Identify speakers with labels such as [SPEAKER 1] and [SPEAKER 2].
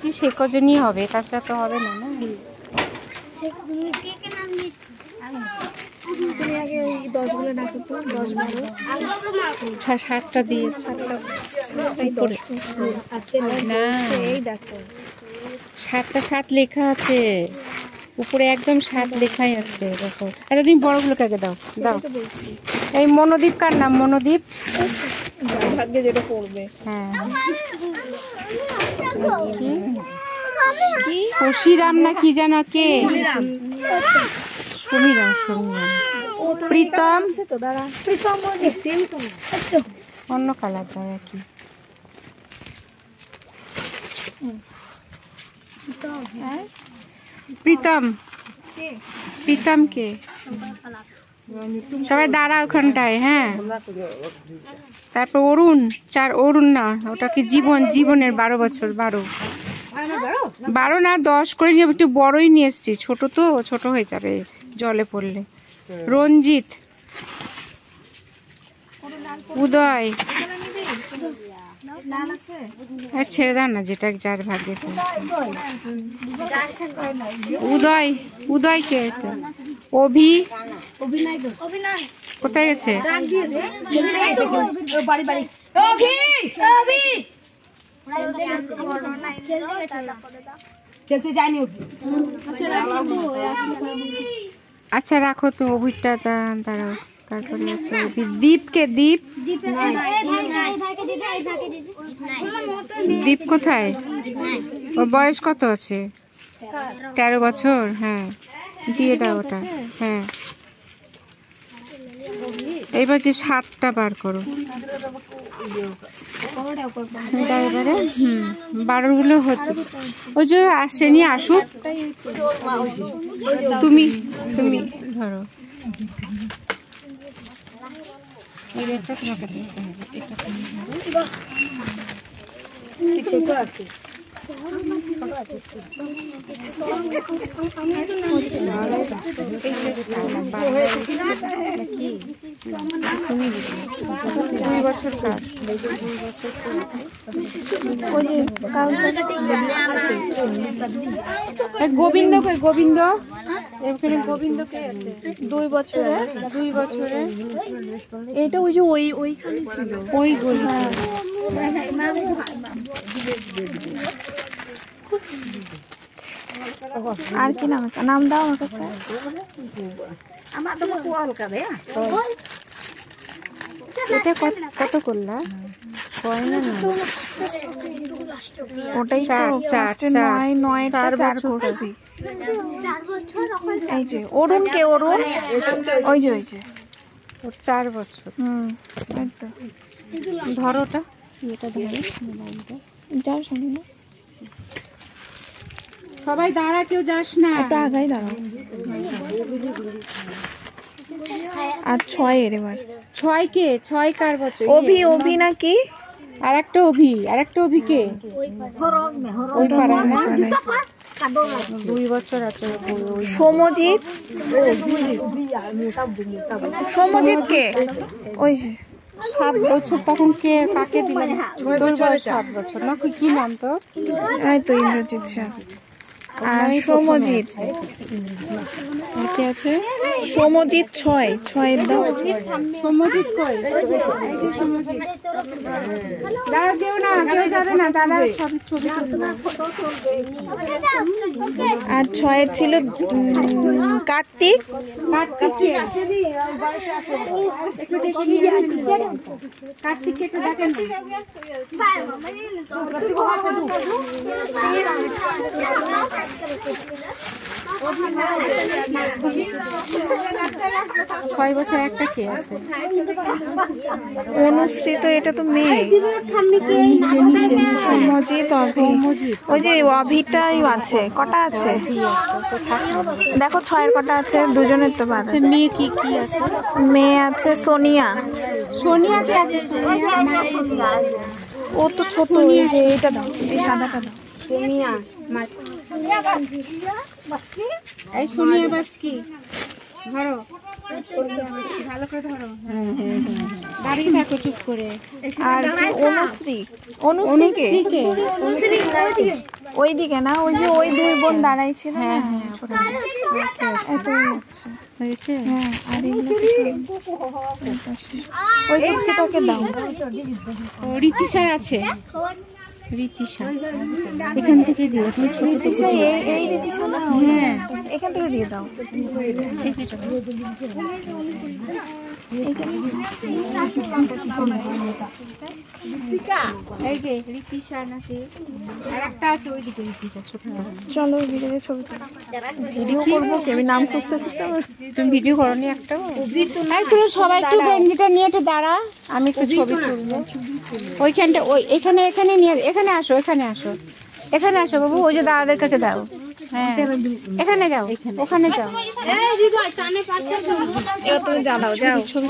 [SPEAKER 1] কি সে কজনই হবে, তাছাড়া তো হবে না। না
[SPEAKER 2] তুমি আগে ওই 10 গুলো ডাকো তো, 10 12
[SPEAKER 1] 7টা দিয়ে 7টা না,
[SPEAKER 2] এই দেখো
[SPEAKER 1] 7টা 7 লেখা আছে উপরে, একদম 7 লেখাই আছে দেখো। আরে তুমি বড়গুলোকে আগে দাও দাও। এই মনোদীপ কার নাম? মনোদীপ
[SPEAKER 2] ভাগ্যে যেটা পড়বে।
[SPEAKER 1] হ্যাঁ শশীরাম না কি জানো কে? সমীরাম। প্রীতম অন্য কালার দেয় কি? প্রীতম কে? সবাই দাঁড়া ওখানটায়। হ্যাঁ তারপর অরুণ 4 অরুণ না, ওটা কি জীবনের 12 বছর। 12 না 10 করে নিয়ে, একটু বড়ই নিয়ে এসছি, ছোট তো ছোট হয়ে যাবে জলে পড়লে। রঞ্জিত, উদয়, ছেড়ে দাও না, যেটা যার ভাগ্যে। উদয় কে? অভি কোথায় গেছে? আচ্ছা রাখো তো অভিটা, দাঁড়াও। তারপরে আছে দীপকে। দীপ কোথায়? ওর বয়স কত আছে? 13 বছর। হ্যাঁ দিয়ে দাও ওটা। হ্যাঁ এইবার যে 7টা বার করো এবারে। 12 গুলো হচ্ছে। ওই যে আসেনি, আসুক। তুমি ধরো। গোবিন্দ কই? গোবিন্দ এখানে গোবিন্দ কে আছে?
[SPEAKER 2] 2 বছরে। এটা ওই যে ওইখানে ছিল,
[SPEAKER 1] ওই গলি।
[SPEAKER 2] আর কি নাম আছে? নাম দাও আমার কাছে।
[SPEAKER 1] এটা কত করলা?
[SPEAKER 2] ওটাই 4 করছি। এই যে অরুণ কে? অরুণ ওই যে
[SPEAKER 1] 4 বছর। ধরোটা, এটা ধরো।
[SPEAKER 2] যার সামনে না,
[SPEAKER 1] সবাই দাঁড়া, কেউ যাস না।
[SPEAKER 2] একটু আগাই দাঁড়াও। আর 6 এর এবার
[SPEAKER 1] 6 কে? 6 কার বছর?
[SPEAKER 2] অভি নাকি?
[SPEAKER 1] আর একটা অভি কে? ওই পাড়া না, 2 বছর আছে।
[SPEAKER 2] সমজিৎ কে? ওই যে
[SPEAKER 1] 7 বছর। তখন কে কাকে দিলেন? তোর বয়স 7 বছর না? কি নাম তোর?
[SPEAKER 2] এই তো ইন্দ্রজিৎ শাহ। আর সমজিৎ
[SPEAKER 1] কে আছে?
[SPEAKER 2] সমজিৎ 6 এর দাও।
[SPEAKER 1] সমজিৎ কই? সমজিৎ দাঁড়া, কেউ যাবে না, দাঁড়া ছবি।
[SPEAKER 2] আর 6 এর ছিল কার্তিক।
[SPEAKER 1] কার্তিককে একটু দেখেন। 6 বছর। একটা কে আছে?
[SPEAKER 2] অনুশ্রী। তো এটা তো মেয়ে।
[SPEAKER 1] নিচে
[SPEAKER 2] সমজিৎ, অভি। ওই যে অভিটাই আছে। কটা আছে দেখো? 6 এর কটা আছে? দুজনের তো বাদ আছে।
[SPEAKER 1] মেয়ে কি আছে?
[SPEAKER 2] মেয়ে আছে সোনিয়া।
[SPEAKER 1] কে আছে?
[SPEAKER 2] ও তো ছোট। এই যে এটা দাও, এই সাদাটা দাও।
[SPEAKER 1] সোনিয়া বাস্কি। ধরো ভালো করে ধরো। দাঁড়িয়ে থাকো চুপ করে।
[SPEAKER 2] আর কি অনুশ্রীকে ওইদিকে না, ওই যে ওই দুই বোন দাঁড়াই ছিল।
[SPEAKER 1] হ্যাঁ
[SPEAKER 2] হয়েছে।
[SPEAKER 1] হয়েছে।
[SPEAKER 2] হ্যাঁ, আর ওই পুচকিটাকে দাও।
[SPEAKER 1] ও রীতিশার আছে, রীতিশা এখান থেকে দিও তুমি।
[SPEAKER 2] রীতিশা এই রীতিশা না?
[SPEAKER 1] হ্যাঁ
[SPEAKER 2] এখান থেকে দিয়ে দাও।
[SPEAKER 1] এই যে রীতিশা নাকি আর একটা আছে ওইদিকে রীতিশা ছোট।
[SPEAKER 2] চলো ভিডিও ছবি ভিডিও করবো কি? আমি নাম খুঁজতে খুঁজতে
[SPEAKER 1] তুমি ভিডিও করনি একটা? এই তুলো সবাই একটু গেঞ্জিটা নিয়ে একটু দাঁড়া, আমি একটু ছবি তুলবো। ওইখানটা ওই এখানে এখানে নিয়ে এখানে আসো, এখানে আসো, এখানে আসো বাবু। ওই যে দাদাদের কাছে দাও। হ্যাঁ এখানে যাও, ওখানে যাও।
[SPEAKER 2] তুমি জ্বালাও, যাও ছবি।